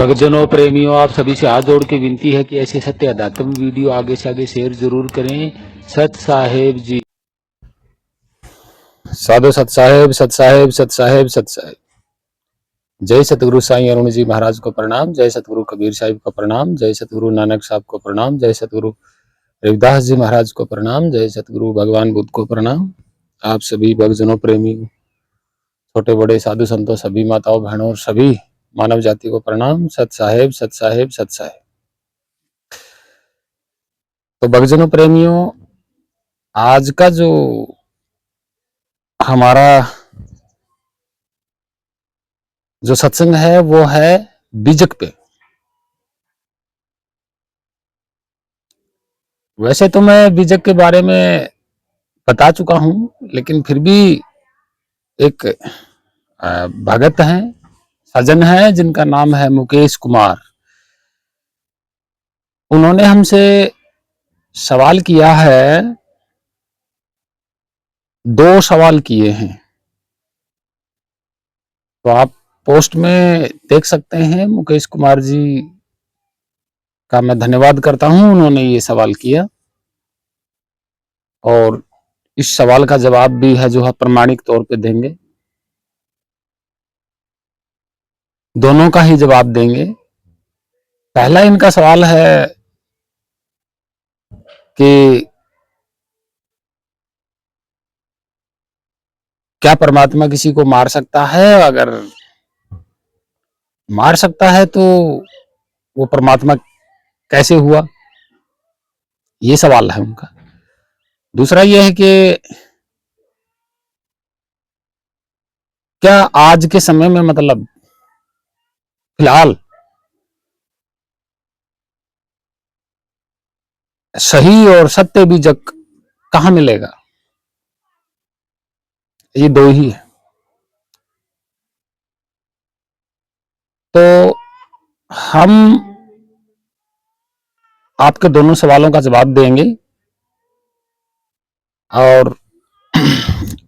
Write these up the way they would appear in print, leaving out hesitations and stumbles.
भक्तजनों प्रेमियों आप सभी से हाथ जोड़ के विनती है कि ऐसे सत्य अध्यात्म वीडियो आगे से आगे शेयर जरूर करें। सत साहेब जी साधु सत साहेब सत साहेब सत साहेब सत साहेब। जय सतगुरु साईं अरुण जी महाराज को प्रणाम। जय सतगुरु कबीर साहिब को प्रणाम। जय सतगुरु नानक साहब को प्रणाम। जय सतगुरु रविदास जी महाराज को प्रणाम। जय सतगुरु भगवान बुद्ध को प्रणाम। आप सभी भक्तजनों प्रेमी छोटे बड़े साधु संतों सभी माताओं बहनों और सभी मानव जाति को प्रणाम। सत साहेब सत साहेब सत साहेब। तो भक्तजनों प्रेमियों, आज का जो हमारा जो सत्संग है वो है बीजक पे। वैसे तो मैं बीजक के बारे में बता चुका हूं, लेकिन फिर भी एक भगत हैं, सज्जन हैं जिनका नाम है मुकेश कुमार। उन्होंने हमसे सवाल किया है, 2 सवाल किए हैं। तो आप पोस्ट में देख सकते हैं। मुकेश कुमार जी का मैं धन्यवाद करता हूं, उन्होंने ये सवाल किया और इस सवाल का जवाब भी है जो है प्रमाणिक तौर पे देंगे। दोनों का ही जवाब देंगे। पहला इनका सवाल है कि क्या परमात्मा किसी को मार सकता है? अगर मार सकता है तो वो परमात्मा कैसे हुआ? ये सवाल है उनका। दूसरा ये है कि क्या आज के समय में, मतलब फिलहाल, सही और सत्य बीजक कहां मिलेगा? ये 2 ही है। तो हम आपके दोनों सवालों का जवाब देंगे और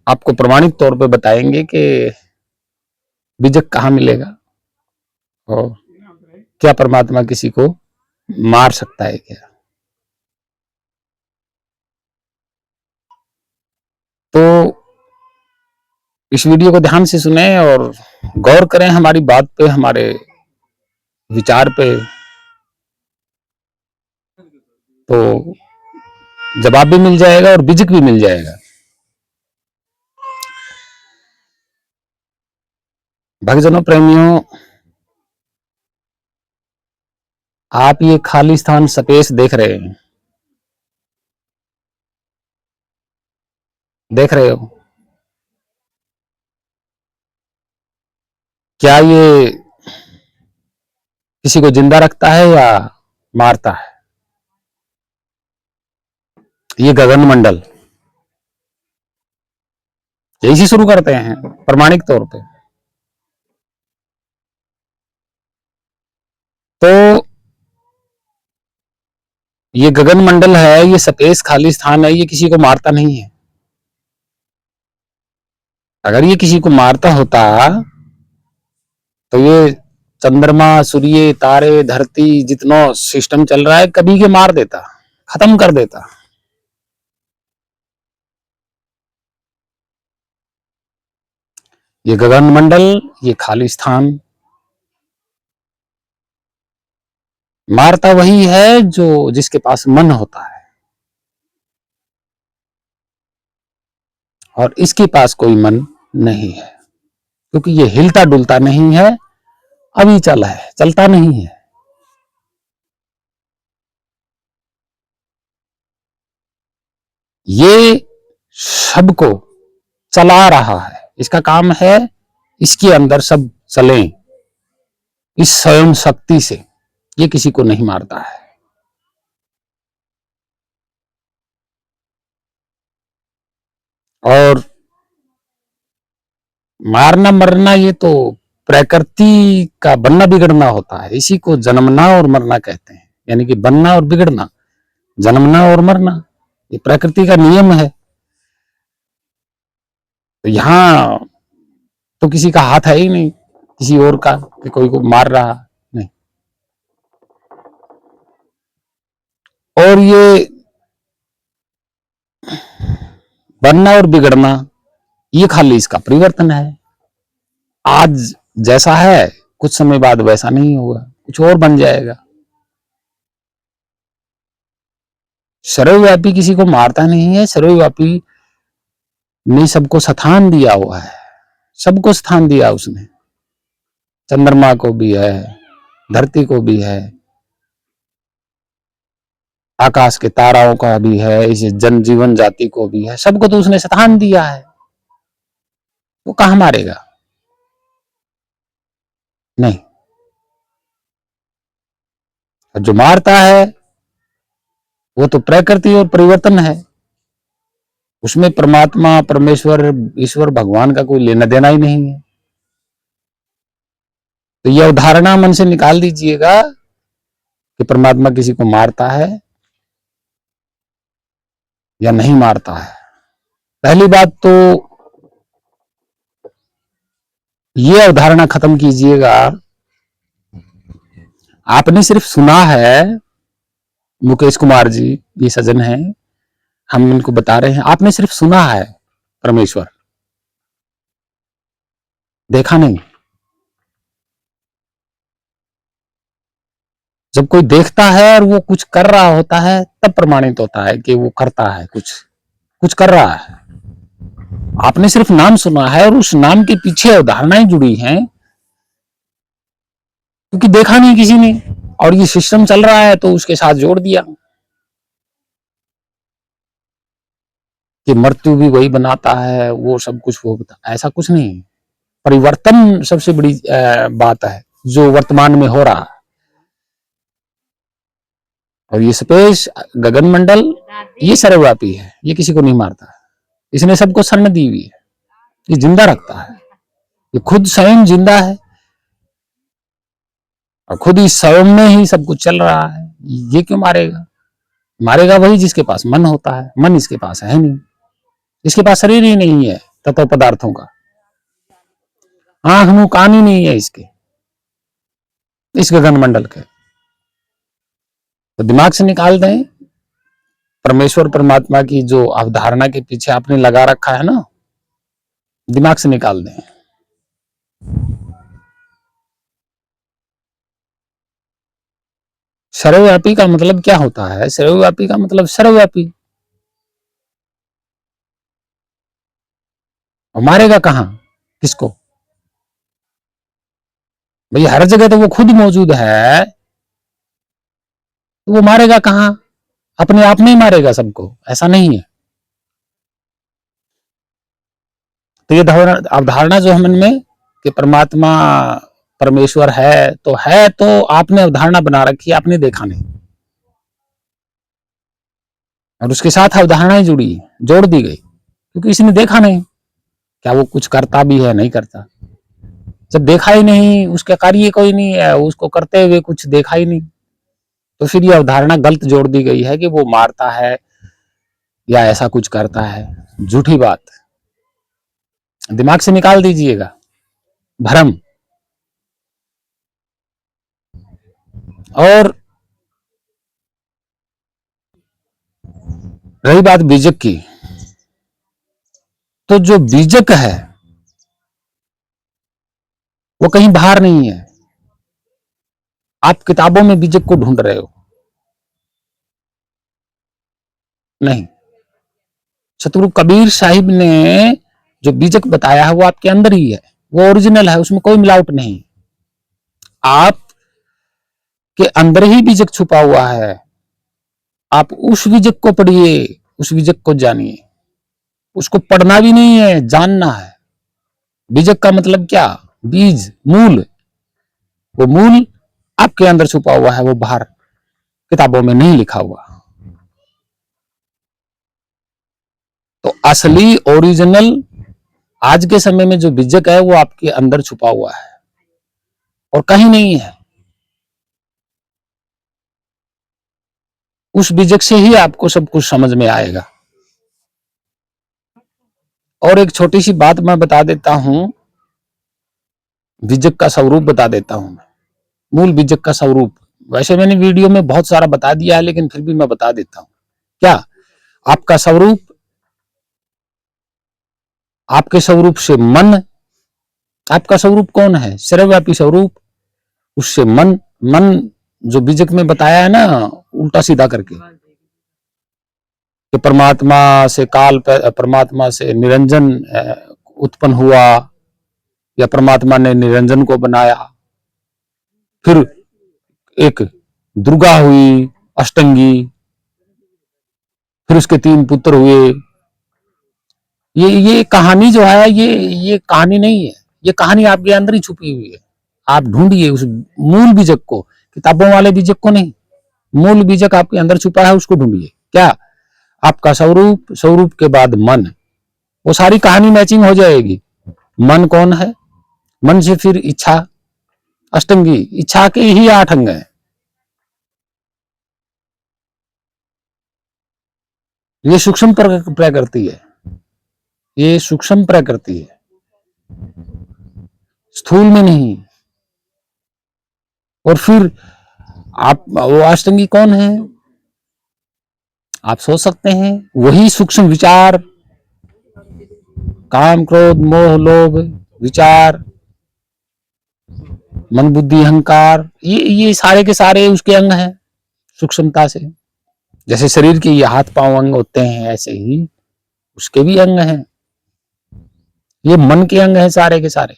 आपको प्रमाणिक तौर पे बताएंगे कि बीजक कहां मिलेगा और क्या परमात्मा किसी को मार सकता है क्या। तो इस वीडियो को ध्यान से सुने और गौर करें हमारी बात पे, हमारे विचार पे। तो जवाब भी मिल जाएगा और बीजक भी मिल जाएगा। भक्तजनों प्रेमियों, आप ये खाली स्थान स्पेस देख रहे हैं, देख रहे हो? क्या ये किसी को जिंदा रखता है या मारता है? ये गगन मंडल, यही से शुरू करते हैं प्रमाणिक तौर पे। तो ये गगन मंडल है, ये स्पेस खाली स्थान है, ये किसी को मारता नहीं है। अगर ये किसी को मारता होता तो ये चंद्रमा, सूर्य, तारे, धरती, जितना सिस्टम चल रहा है, कभी के मार देता, खत्म कर देता। ये गगन मंडल, ये खाली स्थान, मारता वही है जो जिसके पास मन होता है, और इसके पास कोई मन नहीं है, क्योंकि ये हिलता डुलता नहीं है, अभी चल है, चलता नहीं है। ये सबको चला रहा है, इसका काम है इसके अंदर सब चले, इस स्वयं शक्ति से। ये किसी को नहीं मारता है। और मारना मरना ये तो प्रकृति का बनना बिगड़ना होता है, इसी को जन्मना और मरना कहते हैं। यानी कि बनना और बिगड़ना, जन्मना और मरना, ये प्रकृति का नियम है। तो यहां तो किसी का हाथ है ही नहीं, किसी और का, कि कोई को मार रहा नहीं। और ये बनना और बिगड़ना ये खाली इसका परिवर्तन है। आज जैसा है कुछ समय बाद वैसा नहीं होगा, कुछ और बन जाएगा। सर्वव्यापी किसी को मारता नहीं है, सर्वव्यापी ने सबको स्थान दिया हुआ है, सबको स्थान दिया उसने। चंद्रमा को भी है, धरती को भी है, आकाश के ताराओं का भी है, इस जनजीवन जाति को भी है, सबको तो उसने स्थान दिया है। वो कहां मारेगा? नहीं। जो मारता है वो तो प्रकृति और परिवर्तन है, उसमें परमात्मा, परमेश्वर, ईश्वर, भगवान का कोई लेना देना ही नहीं है। तो यह अवधारणा मन से निकाल दीजिएगा कि परमात्मा किसी को मारता है या नहीं मारता है। पहली बात तो ये अवधारणा खत्म कीजिएगा, आपने सिर्फ सुना है, मुकेश कुमार जी ये सज्जन हैं, हम इनको बता रहे हैं, आपने सिर्फ सुना है परमेश्वर, देखा नहीं। जब कोई देखता है और वो कुछ कर रहा होता है तब प्रमाणित होता है कि वो करता है, कुछ कर रहा है। आपने सिर्फ नाम सुना है और उस नाम के पीछे अवधारणाएं जुड़ी हैं, क्योंकि देखा नहीं किसी ने और ये सिस्टम चल रहा है तो उसके साथ जोड़ दिया कि मृत्यु भी वही बनाता है, वो सब कुछ वो ऐसा कुछ नहीं। परिवर्तन सबसे बड़ी बात है जो वर्तमान में हो रहा है। और ये स्पेस, गगन मंडल, ये सर्वव्यापी है, ये किसी को नहीं मारता। इसने सबको शरण दी हुई है, ये जिंदा रखता है, ये खुद स्वयं जिंदा है और खुद इस स्वयं में ही सब कुछ चल रहा है। ये क्यों मारेगा? मारेगा वही जिसके पास मन होता है। मन इसके पास है नहीं, इसके पास शरीर ही नहीं है तत्व पदार्थों का, आंख मुंह कान ही नहीं है इसके, इस गगन मंडल के। तो दिमाग से निकाल दें। परमेश्वर परमात्मा की जो अवधारणा के पीछे आपने लगा रखा है ना, दिमाग से निकाल दें। सर्वव्यापी का मतलब क्या होता है? सर्वव्यापी का मतलब सर्वव्यापी। मारेगा कहां किसको? भाई हर जगह तो वो खुद मौजूद है, तो वो मारेगा कहां? अपने आप में ही मारेगा सबको, ऐसा नहीं है। तो ये अवधारणा जो है मन में कि परमात्मा परमेश्वर है तो आपने अवधारणा बना रखी है, आपने देखा नहीं, और उसके साथ अवधारणाएं जुड़ी, जोड़ दी गई, क्योंकि इसने देखा नहीं क्या वो कुछ करता भी है, नहीं करता। जब देखा ही नहीं, उसका कार्य कोई नहीं है, उसको करते हुए कुछ देखा ही नहीं, तो फिर ये अवधारणा गलत जोड़ दी गई है कि वो मारता है या ऐसा कुछ करता है। झूठी बात, दिमाग से निकाल दीजिएगा भ्रम। और रही बात बीजक की, तो जो बीजक है वो कहीं बाहर नहीं है। आप किताबों में बीजक को ढूंढ रहे हो, नहीं। सतगुरु कबीर साहिब ने जो बीजक बताया है वो आपके अंदर ही है, वो ओरिजिनल है, उसमें कोई मिलावट नहीं। आप के अंदर ही बीजक छुपा हुआ है। आप उस बीजक को पढ़िए, उस बीजक को जानिए। उसको पढ़ना भी नहीं है, जानना है। बीजक का मतलब क्या? बीज, मूल। वो मूल आपके अंदर छुपा हुआ है, वो बाहर किताबों में नहीं लिखा हुआ। तो असली ओरिजिनल आज के समय में जो बीजक है वो आपके अंदर छुपा हुआ है और कहीं नहीं है। उस बीजक से ही आपको सब कुछ समझ में आएगा। और एक छोटी सी बात मैं बता देता हूं, बीजक का स्वरूप बता देता हूं मैं। मूल बीजक का स्वरूप वैसे मैंने वीडियो में बहुत सारा बता दिया है, लेकिन फिर भी मैं बता देता हूं। क्या आपका स्वरूप, आपके स्वरूप से मन, आपका स्वरूप कौन है? सर्वव्यापी स्वरूप, उससे मन, मन जो बीजक में बताया है ना उल्टा सीधा करके कि परमात्मा से काल, परमात्मा से निरंजन उत्पन्न हुआ या परमात्मा ने निरंजन को बनाया, फिर एक दुर्गा हुई अष्टंगी, फिर उसके 3 पुत्र हुए। ये कहानी जो है ये कहानी नहीं है, ये कहानी आपके अंदर ही छुपी हुई है। आप ढूंढिए उस मूल बीजक को, किताबों वाले बीजक को नहीं, मूल बीजक आपके अंदर छुपा है, उसको ढूंढिए। क्या आपका स्वरूप, स्वरूप के बाद मन, वो सारी कहानी मैचिंग हो जाएगी। मन कौन है? मन से फिर इच्छा, अष्टंगी, इच्छा के ही 8 अंग हैं। ये सूक्ष्म प्रकृति है, ये सूक्ष्म प्रकृति है, स्थूल में नहीं। और फिर आप, वो अष्टंगी कौन है? आप सोच सकते हैं, वही सूक्ष्म विचार, काम क्रोध मोह लोभ विचार, मन बुद्धि अहंकार, ये सारे के सारे उसके अंग हैं सूक्ष्मता से। जैसे शरीर के ये हाथ पांव अंग होते हैं, ऐसे ही उसके भी अंग हैं। ये मन के अंग हैं सारे के सारे।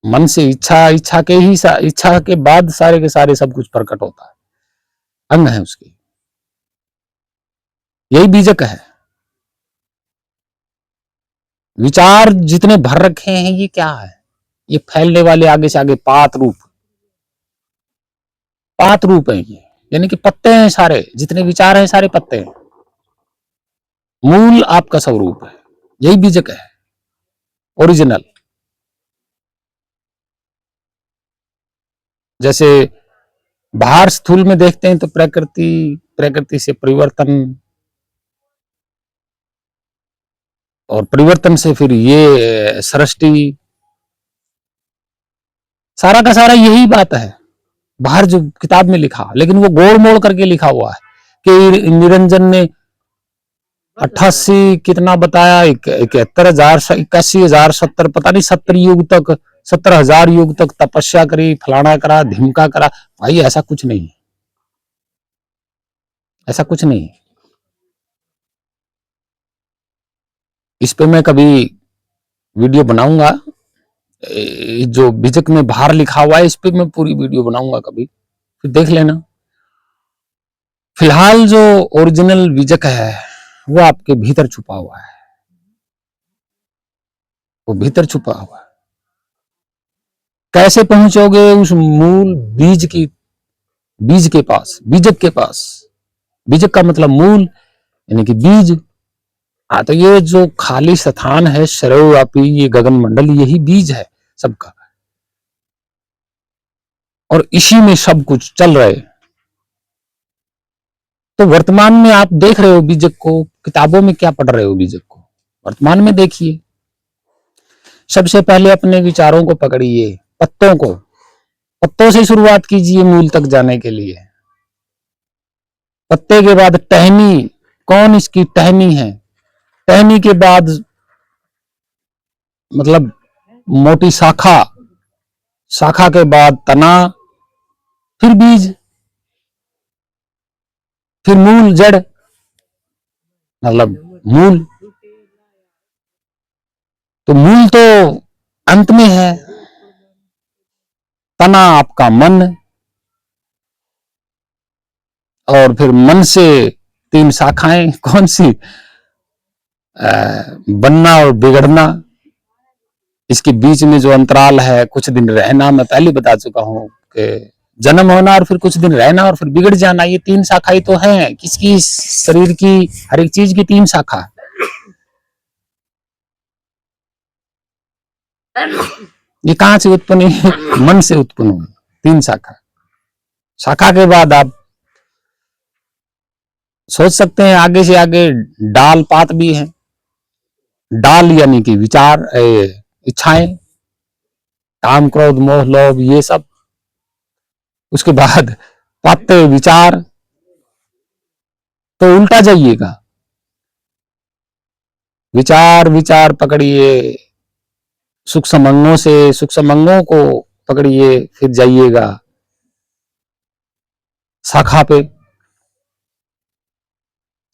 मन से इच्छा, इच्छा के ही, इच्छा के बाद सारे के सारे सब कुछ प्रकट होता है, अंग है उसके। यही बीजक है। विचार जितने भर रखे हैं ये क्या है? ये फैलने वाले आगे से आगे पात रूप, पात रूप है ये, यानी कि पत्ते हैं सारे, जितने विचार हैं सारे पत्ते हैं। मूल आपका स्वरूप है, यही बीजक है, ओरिजिनल। जैसे बाहर स्थूल में देखते हैं तो प्रकृति, प्रकृति से परिवर्तन, और परिवर्तन से फिर ये सृष्टि, सारा का सारा यही बात है बाहर जो किताब में लिखा। लेकिन वो गोड़ मोड़ करके लिखा हुआ है कि निरंजन ने 88 कितना बताया, 71,000, 81,000, 70, पता नहीं 70 युग तक, 70,000 युग तक तपस्या करी, फलाना करा, धिमका करा। भाई ऐसा कुछ नहीं, ऐसा कुछ नहीं। इस पे मैं कभी वीडियो बनाऊंगा, जो बीजक में बाहर लिखा हुआ है इस पे मैं पूरी वीडियो बनाऊंगा कभी, फिर देख लेना। फिलहाल जो ओरिजिनल बीजक है वो आपके भीतर छुपा हुआ है, वो भीतर छुपा हुआ है। कैसे पहुंचोगे उस मूल बीज की, बीज के पास, बीजक के पास? बीजक का मतलब मूल, यानी कि बीज। हाँ, तो ये जो खाली स्थान है सर्वव्यापी, ये गगन मंडल, यही बीज है सबका, और इसी में सब कुछ चल रहे। तो वर्तमान में आप देख रहे हो बीजक को, किताबों में क्या पढ़ रहे हो बीजक को, वर्तमान में देखिए। सबसे पहले अपने विचारों को पकड़िए, पत्तों को, पत्तों से शुरुआत कीजिए मूल तक जाने के लिए। पत्ते के बाद टहनी, कौन इसकी टहनी है? टहनी के बाद मतलब मोटी शाखा, शाखा के बाद तना, फिर बीज, फिर मूल, जड़, मतलब मूल। तो मूल तो अंत में है, तना आपका मन, और फिर मन से 3 शाखाएं, कौन सी? बनना और बिगड़ना। इसके बीच में जो अंतराल है, कुछ दिन रहना, मैं पहले बता चुका हूं कि जन्म होना और फिर कुछ दिन रहना और फिर बिगड़ जाना, ये 3 शाखाएं तो हैं किसकी? शरीर की, हर एक चीज की 3 शाखा। ये कहां से उत्पन्न है? मन से उत्पन्न हुई 3 शाखा। शाखा के बाद आप सोच सकते हैं आगे से आगे डाल पात भी है। डाल यानी कि विचार, इच्छाएं, काम क्रोध मोह लोभ, ये सब। उसके बाद पाते हुए विचार, तो उल्टा जाइएगा, विचार विचार पकड़िए, सूक्ष्म अंगों को पकड़िए, फिर जाइएगा शाखा पे,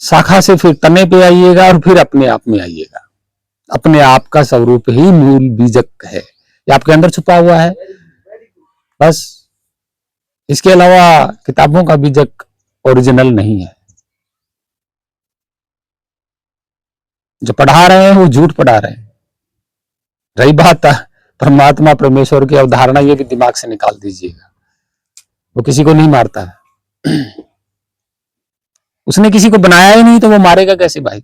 शाखा से फिर तने पे आइएगा और फिर अपने आप में आइएगा। अपने आप का स्वरूप ही मूल बीजक है, ये आपके अंदर छुपा हुआ है। बस इसके अलावा किताबों का बीजक ओरिजिनल नहीं है। जो पढ़ा रहे हैं वो झूठ पढ़ा रहे हैं। रही बात परमात्मा परमेश्वर की अवधारणा, ये भी दिमाग से निकाल दीजिएगा। वो किसी को नहीं मारता है। उसने किसी को बनाया ही नहीं तो वो मारेगा कैसे भाई?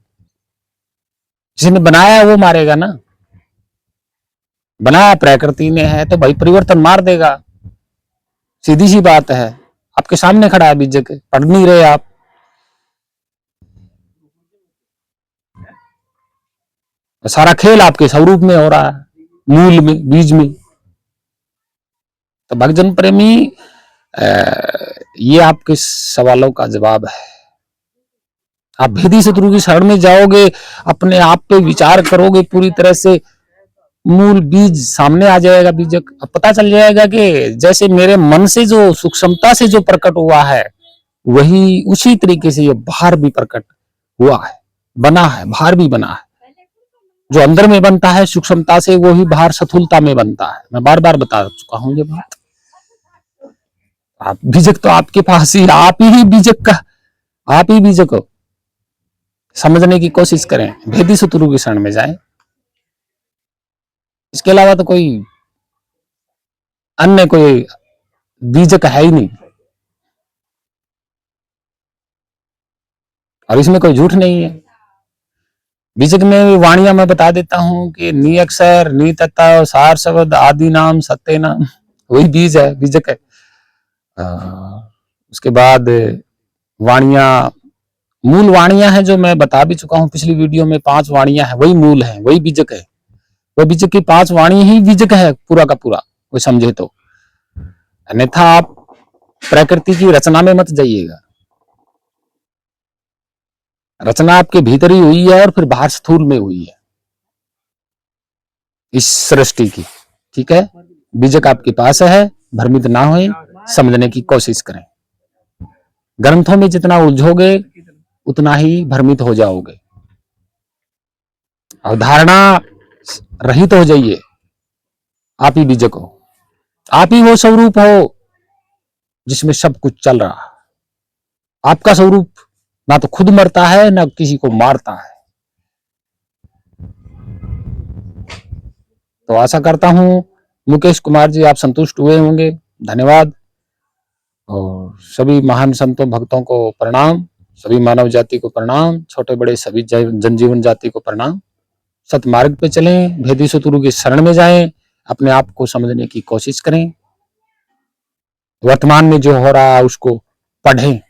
जिसने बनाया है वो मारेगा ना। बनाया प्रकृति ने है तो भाई परिवर्तन मार देगा, सीधी सी बात है। आपके सामने खड़ा है बीजक, पढ़ नहीं रहे आप। सारा खेल आपके स्वरूप में हो रहा है, मूल में, बीज में। तो भक्तजन प्रेमी, ये आपके सवालों का जवाब है। आप भेदी शत्रु की शरण में जाओगे, अपने आप पे विचार करोगे पूरी तरह से, मूल बीज सामने आ जाएगा बीजक। अब पता चल जाएगा कि जैसे मेरे मन से जो सूक्ष्मता से जो प्रकट हुआ है, वही उसी तरीके से ये बाहर भी प्रकट हुआ है, बना है, बाहर भी बना है। जो अंदर में बनता है सूक्ष्मता से, वो ही बाहर स्थूलता में बनता है। मैं बार बार बता चुका हूं ये बात। आप बीजक तो आपके पास ही, आप ही बीजक का, आप ही बीजक हो। समझने की कोशिश करें, भेदी शत्रु की शरण में जाएं। इसके अलावा तो कोई अन्य कोई बीजक है ही नहीं, और इसमें कोई झूठ नहीं है। बीजक में वाणियां मैं बता देता हूं कि नी अक्षर, नी तत्व, सार शब्द, आदि नाम, सत्य नाम, वही बीज है, बीजक है। उसके बाद वाणियां, मूल वाणियां हैं जो मैं बता भी चुका हूं पिछली वीडियो में। 5 वाणियां हैं, वही मूल है, वही बीजक है। वो बीजक की 5 वाणी ही बीजक है पूरा का पूरा, वो समझे तो। अन्यथा आप प्रकृति की रचना में मत जाइएगा। रचना आपके भीतर ही हुई है और फिर बाहर स्थूल में हुई है इस सृष्टि की। ठीक है, बीजक आपके पास है, भ्रमित ना होए, समझने की कोशिश करें। ग्रंथों में जितना उलझोगे उतना ही भ्रमित हो जाओगे। अवधारणा रहित हो जाइए। आप ही बीजक हो, आप ही वो स्वरूप हो जिसमें सब कुछ चल रहा है। आपका स्वरूप ना तो खुद मरता है ना किसी को मारता है। तो आशा करता हूं मुकेश कुमार जी आप संतुष्ट हुए होंगे। धन्यवाद। और सभी महान संतों भक्तों को प्रणाम, सभी मानव जाति को प्रणाम, छोटे बड़े सभी जनजीवन जाति को प्रणाम। सतमार्ग पे चलें, भेदी शत्रु की शरण में जाएं, अपने आप को समझने की कोशिश करें। वर्तमान में जो हो रहा है उसको पढ़ें,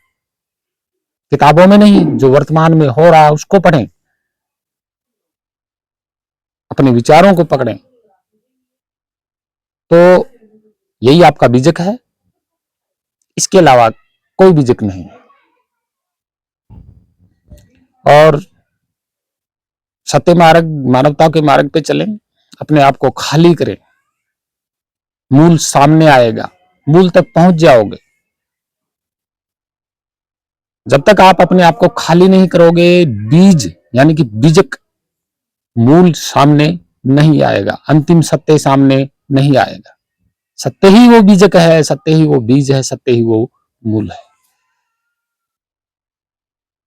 किताबों में नहीं, जो वर्तमान में हो रहा है उसको पढ़ें, अपने विचारों को पकड़ें। तो यही आपका बीजक है, इसके अलावा कोई बीजक नहीं। और सत्य मार्ग, मानवता के मार्ग पे चलें, अपने आप को खाली करें, मूल सामने आएगा, मूल तक पहुंच जाओगे। जब तक आप अपने आप को खाली नहीं करोगे, बीज यानी कि बीजक, मूल सामने नहीं आएगा, अंतिम सत्य सामने नहीं आएगा। सत्य ही वो बीजक है, सत्य ही वो बीज है, सत्य ही वो मूल है।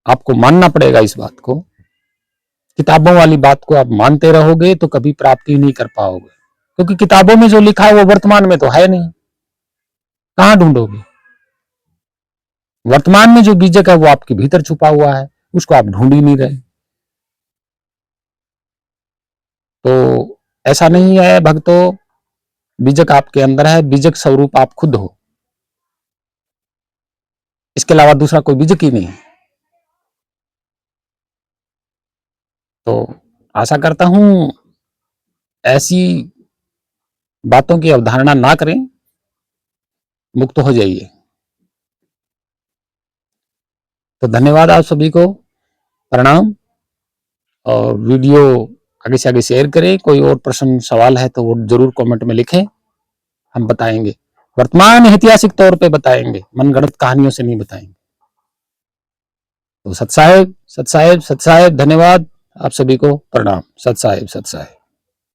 आपको मानना पड़ेगा इस बात को। किताबों वाली बात को आप मानते रहोगे तो कभी प्राप्ति नहीं कर पाओगे, क्योंकि किताबों में जो लिखा है वो वर्तमान में तो है नहीं, कहां ढूंढोगे? वर्तमान में जो बीजक है वो आपके भीतर छुपा हुआ है, उसको आप ढूंढ ही नहीं रहे। तो ऐसा नहीं है भक्तों, बीजक आपके अंदर है, बीजक स्वरूप आप खुद हो, इसके अलावा दूसरा कोई बीजक ही नहीं है। तो आशा करता हूं ऐसी बातों की अवधारणा ना करें, मुक्त हो जाइए। तो धन्यवाद आप सभी को, प्रणाम। और वीडियो आगे से आगे शेयर करें। कोई और प्रश्न सवाल है तो वो जरूर कमेंट में लिखें, हम बताएंगे। वर्तमान ऐतिहासिक तौर पे बताएंगे, मनगढ़ंत कहानियों से नहीं बताएंगे। तो सत साहेब, सत साहेब, सत साहेब, धन्यवाद आप सभी को, प्रणाम। सत साहेब, सत साहेब।